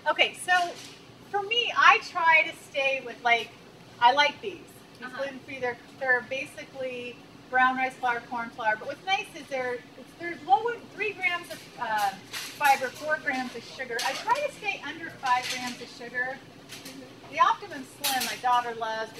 Okay, so for me, I try to stay with I like these. These gluten-free. They're basically brown rice flour, corn flour. But what's nice is there's low in 3 grams of fiber, 4 grams of sugar. I try to stay under 5 grams of sugar. The Optimum Slim, my daughter loves,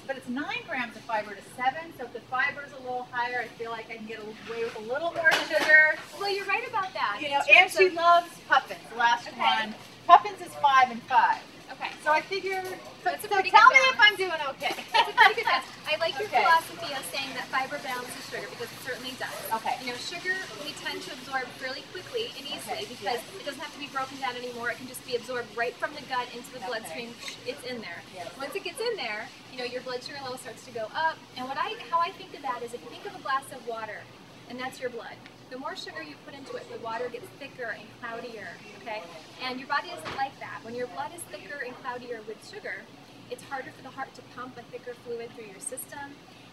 but it's 9 grams of fiber to 7. So if the fiber's a little higher, I feel like I can get away with a little more sugar. Well, you're right about that. You know, and she loves Puffins. The last one, Puffins is 5 and 5. Okay. So I figure. So tell me if I'm doing okay. That's a pretty good balance. I like your philosophy of saying that fiber balances sugar because it certainly does. Okay. You know, sugar we tend to absorb fairly quickly and easily because it doesn't have to be broken down anymore. It can just be absorbed right from the gut into the bloodstream. It's in there. Yes. Once it gets in there, you know, your blood sugar level starts to go up. And how I think of that is if you think of a glass of water, and that's your blood. The more sugar you put into it, the water gets thicker and cloudier, okay? And your body isn't like that. When your blood is thicker and cloudier with sugar, it's harder for the heart to pump a thicker fluid through your system,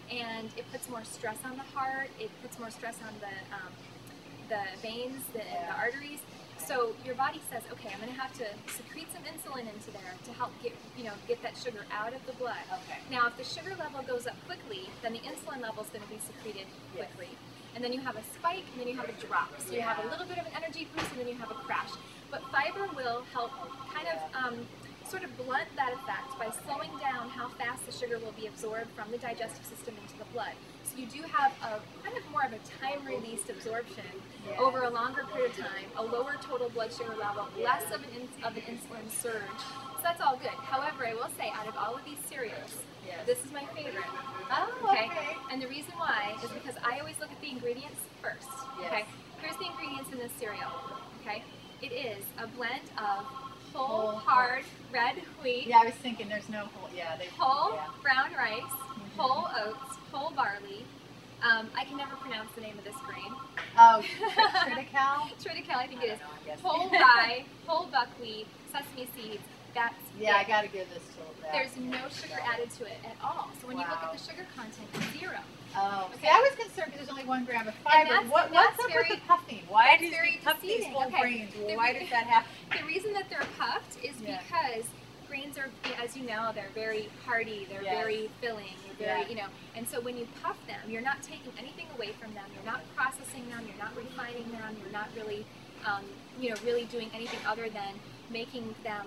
and it puts more stress on the heart, it puts more stress on the veins, the arteries. So your body says, okay, I'm going to have to secrete some insulin into there to help get that sugar out of the blood. Okay. Now, if the sugar level goes up quickly, then the insulin level is going to be secreted quickly. And then you have a spike, and then you have a drop. So you have a little bit of an energy boost, and then you have a crash. But fiber will help kind of sort of blunt that effect by slowing down how fast the sugar will be absorbed from the digestive system into the blood. So you do have a kind of more of a time-released absorption over a longer period of time, a lower total blood sugar level, less of an insulin surge. So that's all good. However, I will say, out of all of these cereals, this is my favorite. Oh, okay. And the reason why is because I always look at the ingredients first. Okay. Here's the ingredients in this cereal. Okay. It is a blend of whole hard red wheat. Yeah, I was thinking there's no whole. Whole brown rice, whole oats, whole barley. I can never pronounce the name of this grain. Oh, triticale? Triticale, I think it is. Whole rye, whole buckwheat, sesame seeds. That's I got to give this to that. There's no sugar added to it at all. So when you look at the sugar content, it's 0. Oh, okay. I was concerned because there's only 1 gram of fiber. What's up with the puffing? Why do you puff these whole grains? Why does that happen? The reason that they're puffed is because grains are, as you know, they're very hearty, they're very filling, they're very, and so when you puff them, you're not taking anything away from them, you're not processing them, you're not refining them, you're not really, really doing anything other than making them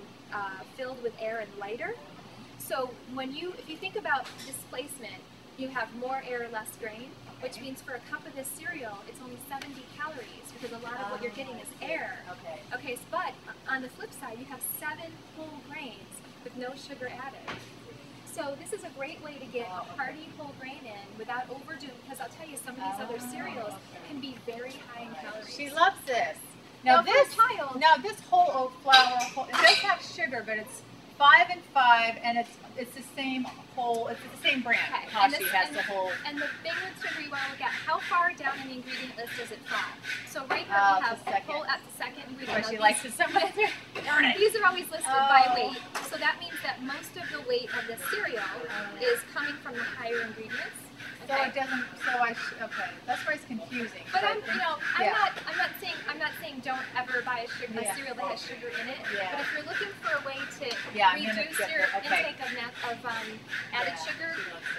filled with air and lighter. So if you think about displacement, you have more air, less grain, which means for a cup of this cereal, it's only 70 calories because a lot of what you're getting is air. Okay, but on the flip side, you have 7 whole grains with no sugar added. So this is a great way to get hearty whole grain in without overdoing, because I'll tell you, some of these other cereals can be very high in calories. She loves this. Now this whole oat flour, it does have sugar, but it's 5 and 5, and it's the same brand. And she has the whole. And the thing with sugar you want to look at, how far down in the ingredient list does it fall? So right here we have whole at the second ingredient. She likes it so much. These are always listed by weight, so that means that most of the weight of the cereal is coming from the higher ingredients. So it doesn't. That's where it's confusing. But I'm not saying don't ever buy a cereal that has sugar in it. But if you're looking for a way to reduce your intake of added sugar,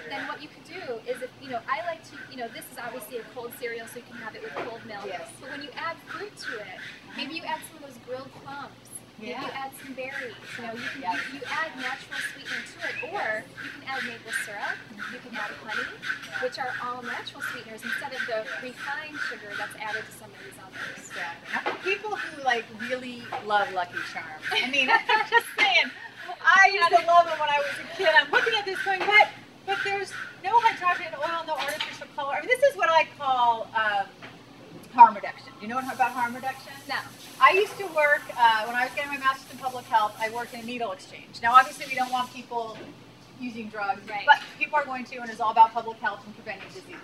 then what you could do is I like to this is obviously a cold cereal, so you can have it with cold milk. But when you add fruit to it, maybe you add some of those grilled plums. Maybe you add some berries. You add natural sweetener to it, or you can add maple syrup. You can add honey, which are all natural sweeteners instead of the refined sugar that's added to some of these others. Now, for people who really love Lucky Charms, I mean, I'm just saying, I used to love them when I was a kid. I'm looking at this going, but there's no hydrogenated oil, no artificial color. I mean, this is what I call harm reduction. Do you know about harm reduction? No. I used to work, when I was getting my master's in public health, I worked in a needle exchange. Now obviously we don't want people using drugs, but people are going to, and it's all about public health and preventing disease.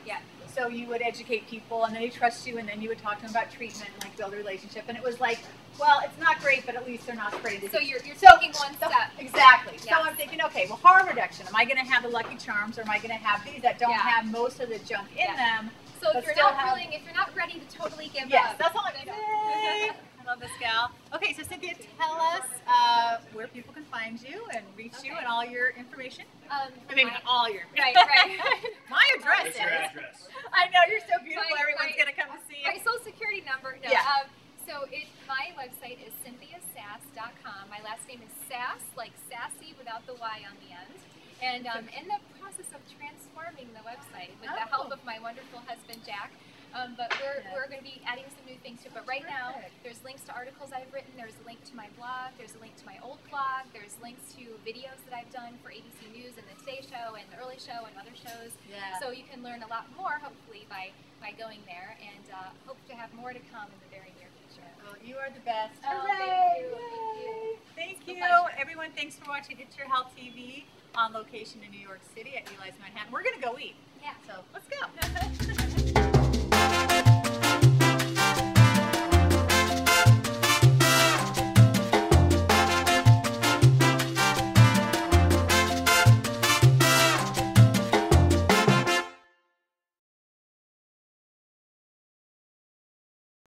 So you would educate people, and then they trust you, and then you would talk to them about treatment and build a relationship. And it was like, well, it's not great, but at least they're not spreading disease. So you're taking one step. Exactly. So I'm thinking, okay, well, harm reduction. Am I going to have the Lucky Charms, or am I going to have these that don't have most of the junk in them? So if you're not ready to totally give up. That's all I'm saying. I love this gal. Okay, so Cynthia, tell us where people can find you and reach you and all your information. Maybe not all your information. Right. My address What's your address? I know, you're so beautiful. Everyone's going to come to see you. My social security number. No. Yeah. My website is cynthiasass.com. My last name is Sass, like sassy without the Y on the end. And I'm in the process of transforming the website with the help of my wonderful husband, Jack. But we're going to be adding some new things to it. But right now, there's links to articles I've written. There's a link to my blog. There's a link to my old blog. There's links to videos that I've done for ABC News and the Today Show and the Early Show and other shows. Yeah. So you can learn a lot more, hopefully, by going there. And hope to have more to come in the very near future. Well, you are the best. Oh, Hooray! thank you. Thank you. Everyone, thanks for watching It's Your Health TV on location in New York City at Eli's Manhattan. We're going to go eat. Yeah. So let's go.